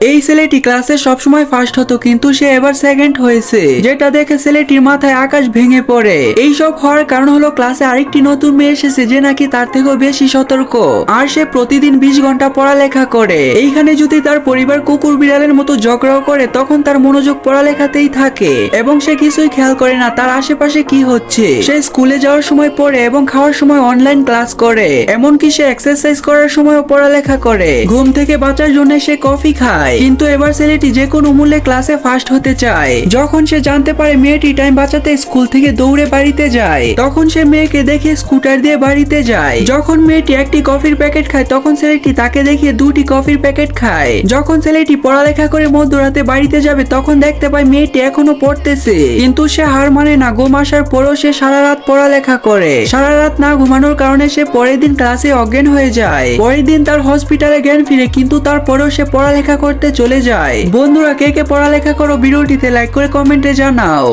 এই ছেলেটি ক্লাসে সবসময় ফার্স্ট হতো, কিন্তু সে এবার সেকেন্ড হয়েছে, যেটা দেখে ছেলেটির মাথায় আকাশ ভেঙে পড়ে। এইসব হওয়ার কারণ হলো ক্লাসে আরেকটি নতুন মেয়ে এসেছে, যে নাকি তার থেকেও বেশি সতর্ক, আর সে প্রতিদিন 20 ঘন্টা পড়ালেখা করে। এইখানে যদি তার পরিবার কুকুর বিড়ালের মতো ঝগড়াও করে, তখন তার মনোযোগ পড়ালেখাতেই থাকে এবং সে কিছুই খেয়াল করে না তার আশেপাশে কি হচ্ছে। সে স্কুলে যাওয়ার সময় পড়ে এবং খাওয়ার সময় অনলাইন ক্লাস করে, এমনকি সে এক্সারসাইজ করার সময়ও পড়ালেখা করে। ঘুম থেকে বাঁচার জন্য সে কফি খায়। কিন্তু এবার ছেলেটি যে কোনো মূল্যে ক্লাসে ফার্স্ট হতে চায়। যখন সে জানতে পারে মেয়েটি টাইম বাঁচাতে স্কুল থেকে দৌড়ে বাড়িতে যায়, তখন সে মেয়েকে দেখে স্কুটার দিয়ে বাড়িতে যায়। যখন মেয়েটি একটি কফির প্যাকেট খায়, তখন ছেলেটি তাকে দেখিয়ে 2টি কফির প্যাকেট খায়। যখন ছেলেটি পড়ালেখা করে মধ্যরাতে বাড়িতে যাবে, তখন দেখতে পায় মেয়েটি এখনো পড়তেছে, কিন্তু সে হার মানে না। ঘুম আসার পরও সে সারা রাত পড়ালেখা করে। সারা রাত না ঘুমানোর কারণে সে পরের দিন ক্লাসে অজ্ঞান হয়ে যায়। পরের দিন তার হসপিটালে জ্ঞান ফিরে, কিন্তু তারপরেও সে পড়ালেখা করতে চলে যায়। বন্ধুরা, কে কে পড়ালেখা করো ভিডিওটিতে লাইক করে কমেন্টে জানাও।